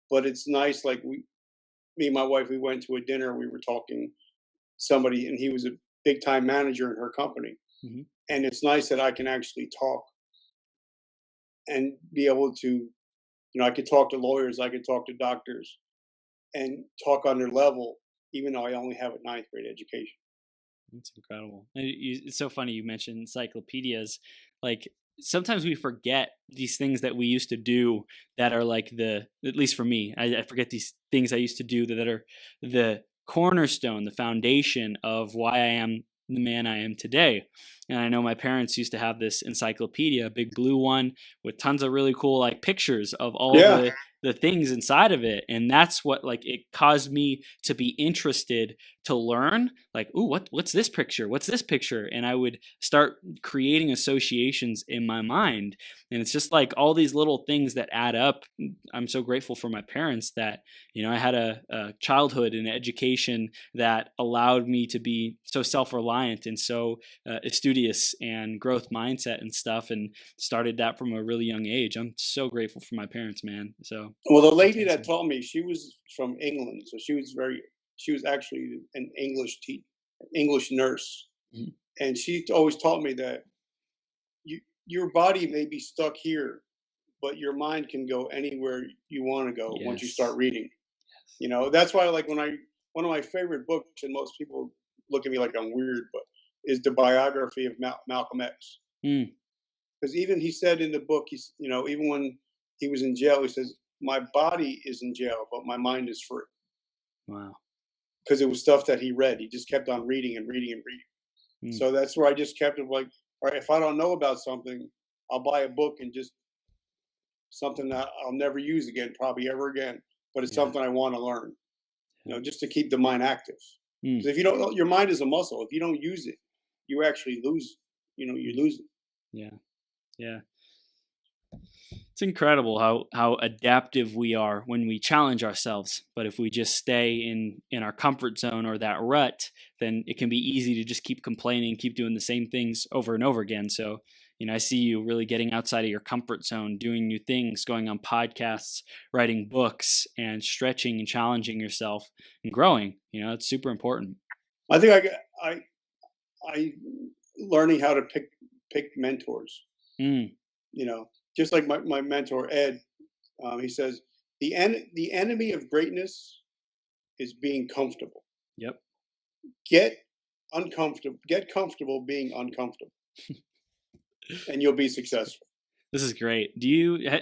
but it's nice. Like me and my wife, we went to a dinner. We were talking somebody, and he was a big time manager in her company. Mhm. And it's nice that I can actually talk and be able to, I could talk to lawyers, I could talk to doctors, and talk on their level, even though I only have a ninth grade education. That's incredible. It's so funny you mentioned encyclopedias. Like sometimes we forget these things that we used to do that are like at least for me, I forget these things I used to do that are the cornerstone, the foundation of why I am the man I am today. And I know my parents used to have this encyclopedia, a big blue one with tons of really cool like pictures of all Yeah. the things inside of it. And that's what like it caused me to be interested to learn like, ooh, what's this picture? What's this picture? And I would start creating associations in my mind. And it's just like all these little things that add up. I'm so grateful for my parents that, I had a childhood and education that allowed me to be so self-reliant and so studious and growth mindset and stuff, and started that from a really young age. I'm so grateful for my parents, man. So Well, the that's lady that awesome. taught me, she was from England, so she was actually an English nurse, Mhm. and she always taught me that your body may be stuck here, but your mind can go anywhere you want to go once you start Yes. reading. That's why, like, one of my favorite books, and most people look at me like I'm weird, but is the biography of Malcolm X. Mm, Because even he said in the book, even when he was in jail, he says, "My body is in jail, but my mind is free." wow. Because it was stuff that he read. He just kept on reading and reading and reading. Mm, So that's where I just kept it like, all right, if I don't know about something, I'll buy a book and just something that I'll never use again, probably ever again. But it's yeah. something I want to learn, Yeah. just to keep the mind active. Mm, Because if you don't, your mind is a muscle. If you don't use it, you actually lose. You mm, lose it. yeah. Yeah. It's incredible how adaptive we are when we challenge ourselves. But if we just stay in our comfort zone or that rut, then it can be easy to just keep complaining, keep doing the same things over and over again. So, I see you really getting outside of your comfort zone, doing new things, going on podcasts, writing books, and stretching and challenging yourself and growing. It's super important. I think I learning how to pick mentors. Mm, You know, just like my mentor Ed, he says the enemy of greatness is being comfortable. yep. Get get comfortable being uncomfortable, and you'll be successful. This is great.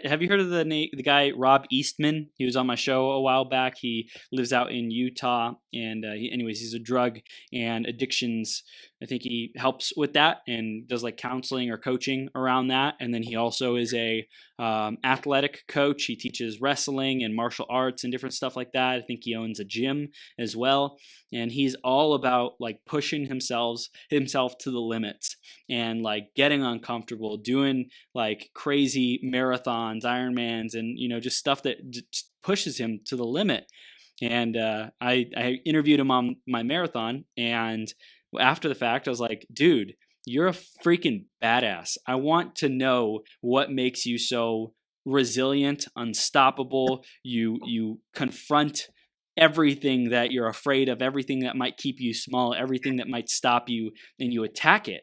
Have you heard of the guy Rob Eastman? He was on my show a while back. He lives out in Utah, and anyways, he's a drug and addictions. I think he helps with that and does like counseling or coaching around that. And then he also is a athletic coach. He teaches wrestling and martial arts and different stuff like that. I think he owns a gym as well, and he's all about like pushing himself to the limits and like getting uncomfortable, doing like crazy marathons, Ironmans, and just stuff that just pushes him to the limit. And I interviewed him on my marathon, and after the fact, I was like, dude, you're a freaking badass. I want to know what makes you so resilient, unstoppable. You confront everything that you're afraid of, everything that might keep you small, everything that might stop you, and you attack it.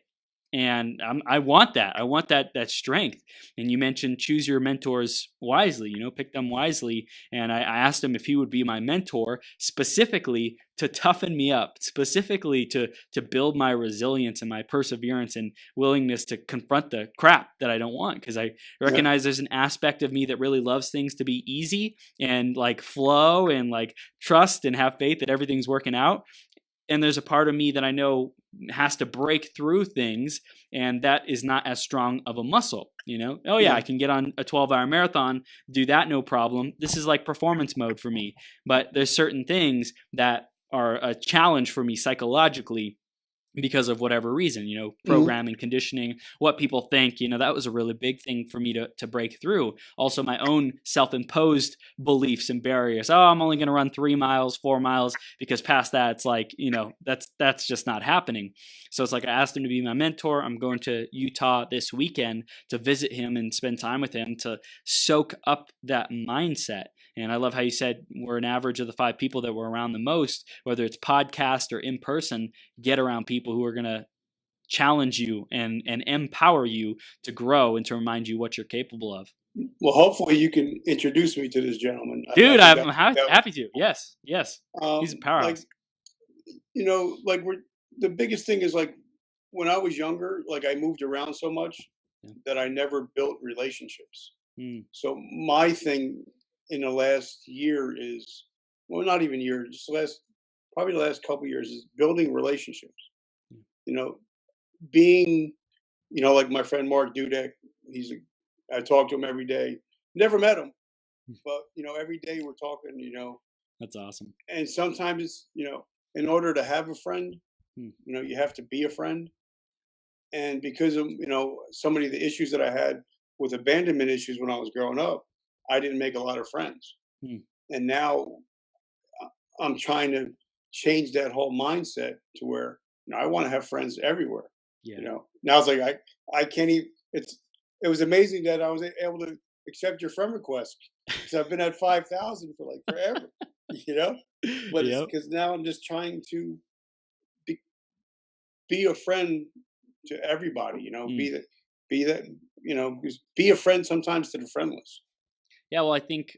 And I want that. I want that strength. And you mentioned choose your mentors wisely. Pick them wisely. And I asked him if he would be my mentor, specifically to toughen me up, specifically to build my resilience and my perseverance and willingness to confront the crap that I don't want. Because I recognize there's an aspect of me that really loves things to be easy and like flow and like trust and have faith that everything's working out. And there's a part of me that I know has to break through things, and that is not as strong of a muscle. Oh yeah, I can get on a 12-hour marathon, do that no problem. This is like performance mode for me. But there's certain things that are a challenge for me psychologically because of whatever reason, programming, conditioning, what people think, that was a really big thing for me to break through. Also my own self-imposed beliefs and barriers. Oh, I'm only going to run 3 miles, 4 miles, because past that, it's like, that's just not happening. So it's like, I asked him to be my mentor. I'm going to Utah this weekend to visit him and spend time with him to soak up that mindset. And I love how you said we're an average of the 5 people that we're around the most, whether it's podcast or in person. Get around people who are going to challenge you and empower you to grow and to remind you what you're capable of. Well, hopefully you can introduce me to this gentleman. Dude, I'm happy to. Yes. He's a powerhouse. Like the biggest thing is like when I was younger, like I moved around so much that I never built relationships. So my thing in the last year is, well, not even year, just probably the last couple of years is building relationships. Being, like my friend Mark Dudek, I talk to him every day. Never met him, but every day we're talking. That's awesome. And sometimes it's in order to have a friend, you have to be a friend. And because of so many of the issues that I had with abandonment issues when I was growing up, I didn't make a lot of friends. And now I'm trying to change that whole mindset to where I want to have friends everywhere. Now it's like I can't even. It was amazing that I was able to accept your friend request because I've been at 5,000 for like forever. But it's because now I'm just trying to be a friend to everybody. Be a friend sometimes to the friendless. Yeah, well, I think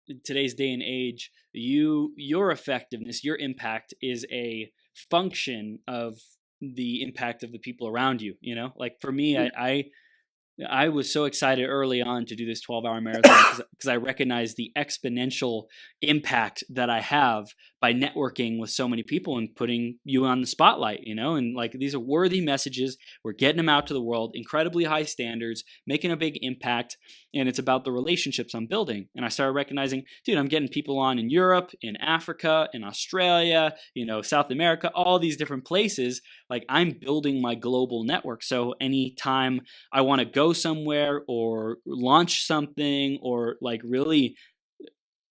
in today's day and age, your effectiveness, your impact is a function of the impact of the people around you. Like for me, I was so excited early on to do this 12-hour marathon because I recognize the exponential impact that I have by networking with so many people and putting you on the spotlight, and like these are worthy messages. We're getting them out to the world, incredibly high standards, making a big impact. And it's about the relationships I'm building. And I started recognizing, dude, I'm getting people on in Europe, in Africa, in Australia, South America, all these different places. Like I'm building my global network. So anytime I want to go somewhere or launch something or like really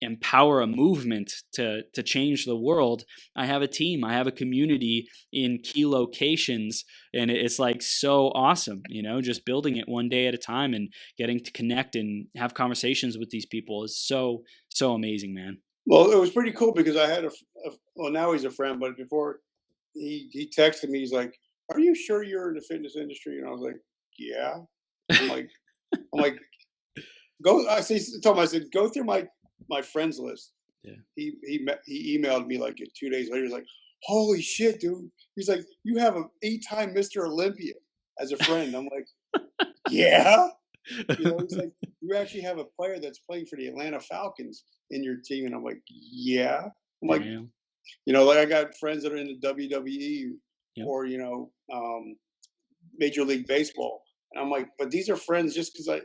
empower a movement to change the world, I have a team, I have a community in key locations, and it's like so awesome, just building it one day at a time and getting to connect and have conversations with these people is so amazing, man. Well, it was pretty cool because I had well, now he's a friend, but before he texted me, he's like, "Are you sure you're in the fitness industry?" And I was like, "Yeah." I'm like, go. Told him, I said, go through my friends list. Yeah. He emailed me like 2 days later. He's like, "Holy shit, dude!" He's like, "You have an 8-time Mr. Olympia as a friend." I'm like, "Yeah." He's like, "You actually have a player that's playing for the Atlanta Falcons in your team," and I'm like, "Yeah." I'm like, like I got friends that are in the WWE or Major League Baseball, and I'm like, but these are friends just because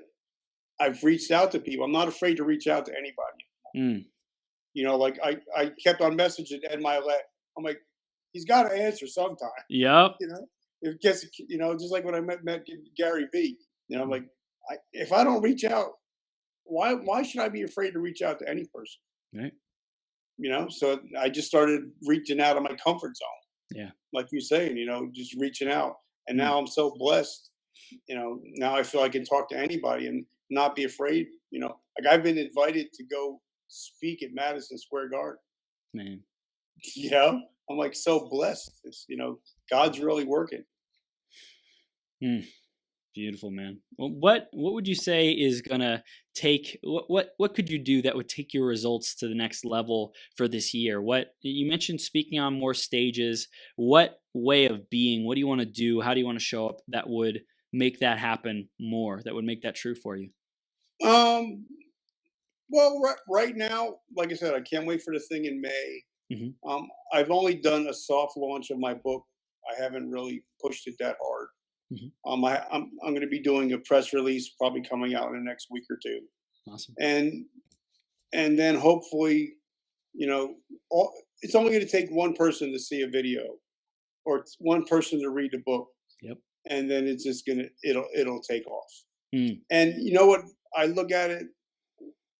I've reached out to people. I'm not afraid to reach out to anybody. Like I kept on messaging Ed Milet. I'm like, he's got to answer sometime. Yep. It gets, just like when I met Gary Vee. I'm like, if I don't reach out, why should I be afraid to reach out to any person? Right. So I just started reaching out of my comfort zone, Yeah. like you saying, just reaching out. And Mm. now I'm so blessed. Now I feel I can talk to anybody and not be afraid. Like I've been invited to go speak at Madison Square Garden. Man. I'm like so blessed. God's really working. Mm. Beautiful, man. Well, what would you say is gonna take what could you do that would take your results to the next level for this year? What you mentioned speaking on more stages. What way of being? What do you want to do? How do you want to show up that would make that happen more? That would make that true for you? Um, well, right now, like I said, I can't wait for the thing in May. Hmm. I've only done a soft launch of my book. I haven't really pushed it that hard. Hmm. I'm going to be doing a press release, probably coming out in the next week or two, Awesome. and then hopefully, you know, it's only going to take one person to see a video or one person to read the book, Yep. and then it's just it'll take off. Mm. And you know what? I look at it,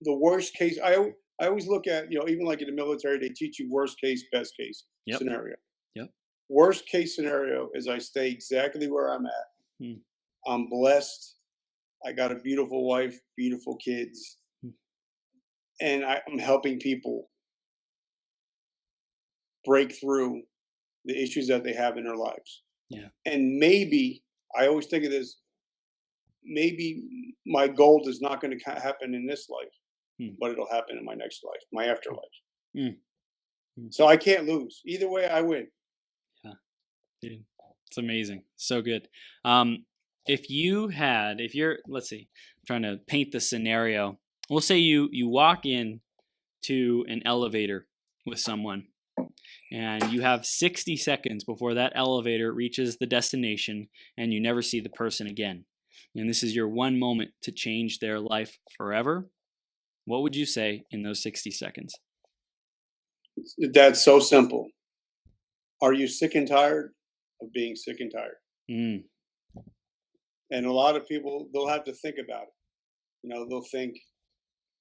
the worst case. I always look at, even like in the military, they teach you worst case, best case Yep. scenario. Yep. Worst case scenario is I stay exactly where I'm at. Mm. I'm blessed. I got a beautiful wife, beautiful kids, Mm. and I'm helping people break through the issues that they have in their lives. Yeah. And maybe, I always think of this, maybe my goal is not going to happen in this life, Mm. but it'll happen in my next life, my afterlife. Mm. Mm. So I can't lose. Either way, I win. Yeah. Dude, it's amazing. So good. If you're, let's see, I'm trying to paint the scenario. We'll say you walk in to an elevator with someone and you have 60 seconds before that elevator reaches the destination and you never see the person again. And this is your one moment to change their life forever. What would you say in those 60 seconds? That's so simple. Are you sick and tired of being sick and tired? Mm. And a lot of people, they'll have to think about it. They'll think,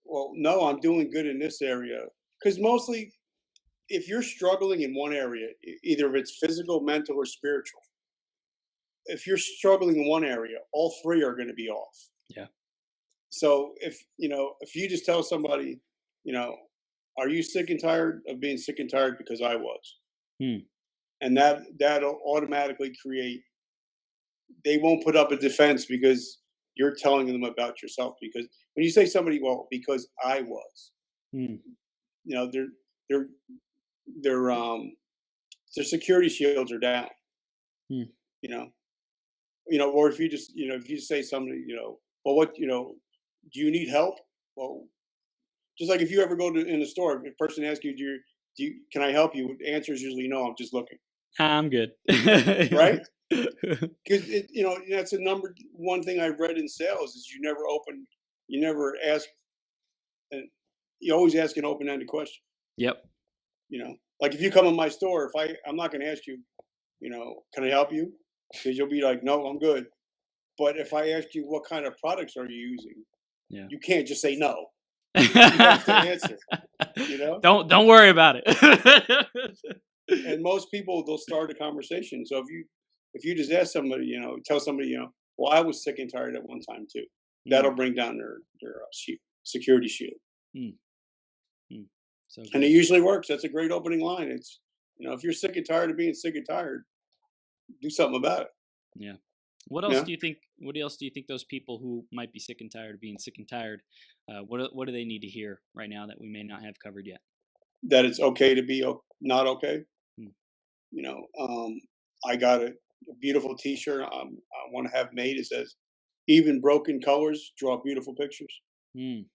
well, no, I'm doing good in this area. Because mostly, if you're struggling in one area, either if it's physical, mental, or spiritual, if you're struggling in one area, all three are going to be off. Yeah. So if you just tell somebody, you know, are you sick and tired of being sick and tired because I was, Mm. and that'll automatically create. They won't put up a defense because you're telling them about yourself. Because when you say somebody, well, because I was, Mm. their their their their security shields are down. Mm. You know, or if you just if you say somebody, well, what do you need help? Well, just like if you ever go to in the store, if a person asks you, can I help you? The answer is usually no. I'm just looking, I'm good. right? Because that's the number one thing I've read in sales is you never ask, and you always ask an open ended question. Yep. Like if you come in my store, I'm not going to ask you, can I help you? Because you'll be like, no, I'm good. But if I ask you what kind of products are you using, Yeah. you can't just say no. You have to answer. Don't worry about it. And most people, they'll start a conversation. So if you just ask somebody, tell somebody, well, I was sick and tired at one time too. That'll bring down their security shield. Mm. Mm. So And it good. usually works. That's a great opening line. It's if you're sick and tired of being sick and tired, do something about it. Yeah. What else Yeah. do you think? What else do you think those people who might be sick and tired of being sick and tired? What do they need to hear right now that we may not have covered yet? That it's okay to be not okay. Mm. I got a beautiful T-shirt. I want to have made. It says, "Even broken colors draw beautiful pictures." Mm.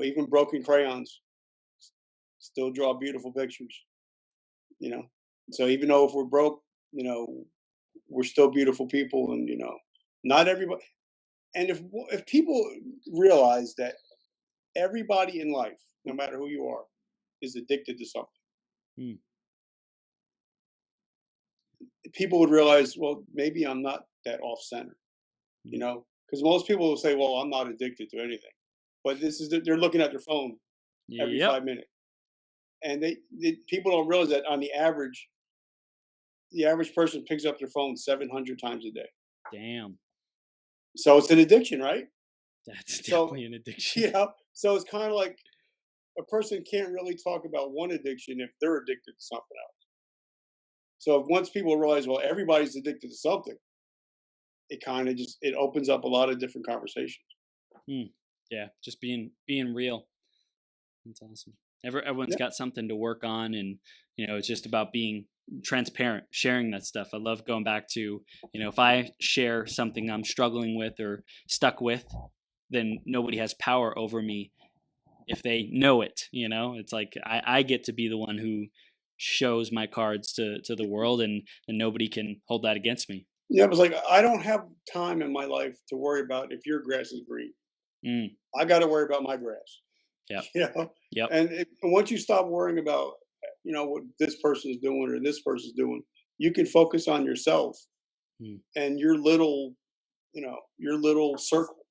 Even broken crayons still draw beautiful pictures. So even though if we're broke, we're still beautiful people, and not everybody. And if people realize that everybody in life, no matter who you are, is addicted to something, Mm. people would realize, well, maybe I'm not that off center, Mm. Because most people will say, "Well, I'm not addicted to anything," but they're looking at their phone every Yep. 5 minutes, and people don't realize that on the average person picks up their phone 700 times a day. Damn. So it's an addiction, right? That's So definitely an addiction. yeah, so it's kind of like a person can't really talk about one addiction if they're addicted to something else. So once people realize, well, everybody's addicted to something, it kind of just it opens up a lot of different conversations. Hmm. Yeah, just being real. That's awesome. Everyone's Yeah, got something to work on, and it's just about being transparent, sharing that stuff. I love going back to, if I share something I'm struggling with or stuck with, then nobody has power over me if they know it. It's like I get to be the one who shows my cards to the world, and nobody can hold that against me. yeah. It was like I don't have time in my life to worry about if your grass is green. Mm, I got to worry about my grass. yep. You know, Yep. and once you stop worrying about what this person's doing or this person's doing, you can focus on yourself Mm, and your little circle.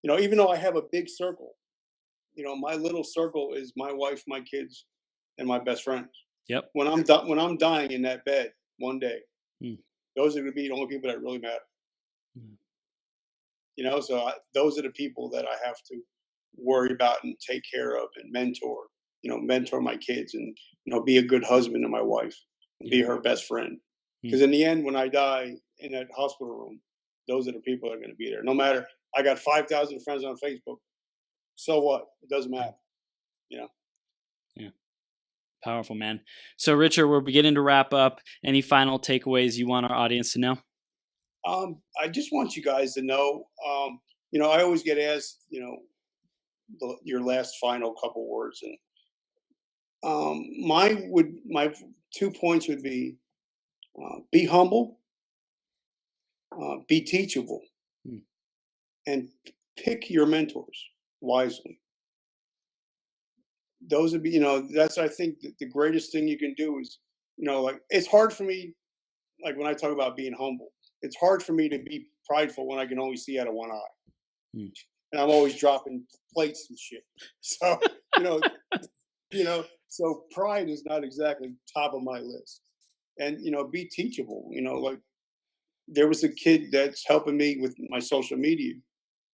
Even though I have a big circle, my little circle is my wife, my kids, and my best friends. yep. When I'm dying in that bed one day, Mm, those are going to be the only people that really matter. mm, So those are the people that I have to worry about and take care of and mentor. Mentor my kids and be a good husband to my wife and be yeah. her best friend. Mm, Because in the end, when I die in that hospital room, those are the people that are going to be there. No matter I got 5,000 friends on Facebook, so what? It doesn't matter. You know. yeah. Powerful, man. So, Richard, we're beginning to wrap up. Any final takeaways you want our audience to know? I just want you guys to know. I always get asked, your last final couple words, and my 2 points would be humble, be teachable, Mm, and pick your mentors wisely. Those would be, that's I think the greatest thing you can do is, like it's hard for me, like when I talk about being humble, it's hard for me to be prideful when I can only see out of one eye, mm. and I'm always dropping plates and shit. So you know, so pride is not exactly top of my list, and be teachable. Like there was a kid that's helping me with my social media.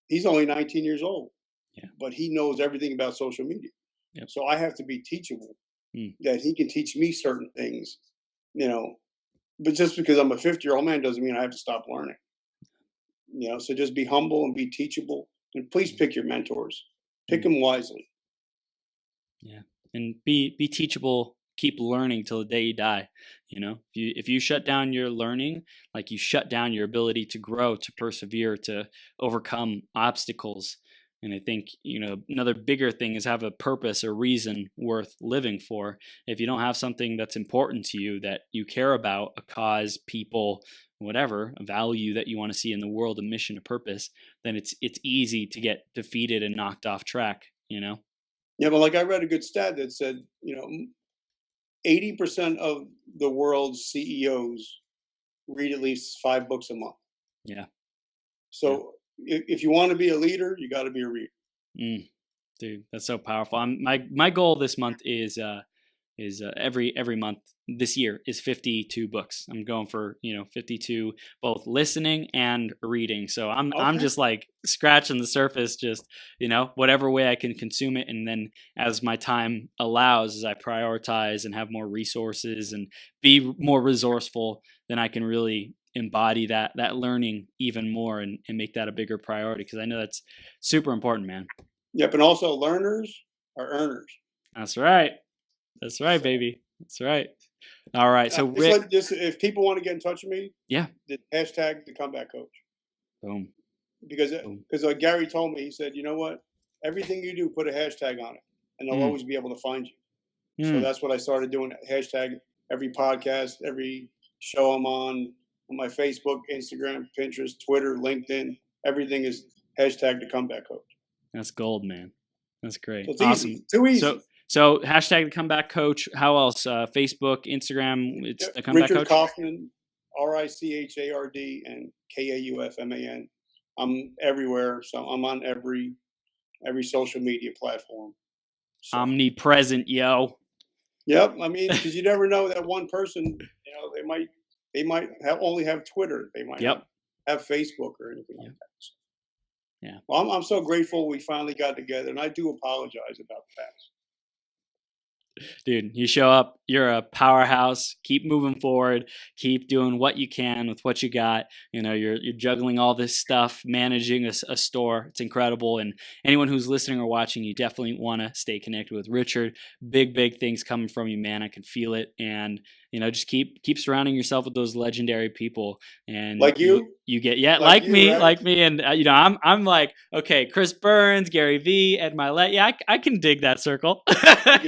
He's only 19 years old, Yeah. but he knows everything about social media. Yep. So I have to be teachable, Mm, that he can teach me certain things, you know. But just because I'm a 50-year-old man doesn't mean I have to stop learning. So just be humble and be teachable, and please mm, pick your mentors, pick mm. them wisely. Yeah, and be teachable. Keep learning till the day you die. If you shut down your learning, like you shut down your ability to grow, to persevere, to overcome obstacles. And I think another bigger thing is have a purpose or reason worth living for. If you don't have something that's important to you, that you care about, a cause, people, whatever, a value that you want to see in the world, a mission, a purpose, then it's easy to get defeated and knocked off track. Yeah, but like I read a good stat that said, 80% of the world's CEOs read at least 5 books a month. Yeah. Yeah. So if you want to be a leader, you got to be a reader. Mm, dude, that's so powerful. My goal this month is every month this year is 52 books. I'm going for 52, both listening and reading. So I'm Okay. just like scratching the surface, just whatever way I can consume it, and then as my time allows, as I prioritize and have more resources and be more resourceful, then I can really embody that learning even more, and make that a bigger priority, because I know that's super important, man. Yep. And also, learners are earners. That's right. That's right, So baby. That's right. All right. So just Rick, like this, if people want to get in touch with me, yeah. the hashtag the comeback coach. Boom. Because Boom. like Gary told me, he said, you know what? Everything you do, put a hashtag on it, and they'll Mm, always be able to find you. So mm. that's what I started doing. Hashtag every podcast, every show I'm on my Facebook, Instagram, Pinterest, Twitter, LinkedIn. Everything is hashtag the comeback coach. That's gold, man. That's great. So it's Awesome. easy, too So easy. so hashtag the comeback coach. How else? Facebook, Instagram. It's the comeback Richard coach. Kaufman, RICHARD and KAUFMAN. I'm everywhere, so I'm on every social media platform. So, Omnipresent, yo. yep. I mean, because you never know that one person, they might only have Twitter. They might not Yep. have Facebook or anything like Yep. that. So, Yeah. well, I'm so grateful we finally got together, and I do apologize about the past. Dude, you show up, you're a powerhouse. Keep moving forward. Keep doing what you can with what you got. You're juggling all this stuff, managing a store. It's incredible. And anyone who's listening or watching, you definitely want to stay connected with Richard. Big things coming from you, man. I can feel it. And just keep surrounding yourself with those legendary people. And like you get like you, right? like me, and I'm like, okay, Chris Burns, Gary V, Ed Milet. Yeah, I can dig that circle. You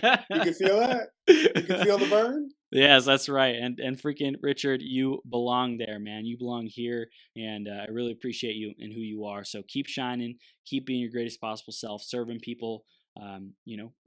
can feel that. You can feel the burn. Yes, that's right. And freaking Richard, you belong there, man. You belong here, and I really appreciate you and who you are. So keep shining, keep being your greatest possible self, serving people.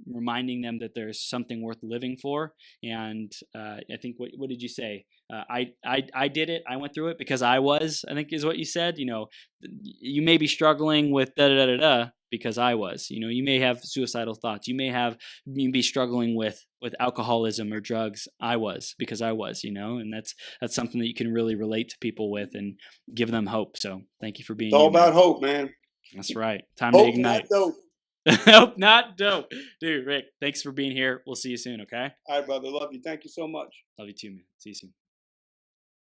Reminding them that there's something worth living for. And I think what did you say? I did it. I went through it because I was. I think is what you said. You may be struggling with da da da da because I was. You may have suicidal thoughts. You may be struggling with alcoholism or drugs. I was because I was. And that's something that you can really relate to people with and give them hope. So thank you for being. It's all you, about man. hope, man. That's right. Time hope, to ignite. Not dope. Nope, not dope. Dude, Rick, thanks for being here. We'll see you soon, okay? All right, brother. Love you. Thank you so much. Love you too, man. See you soon.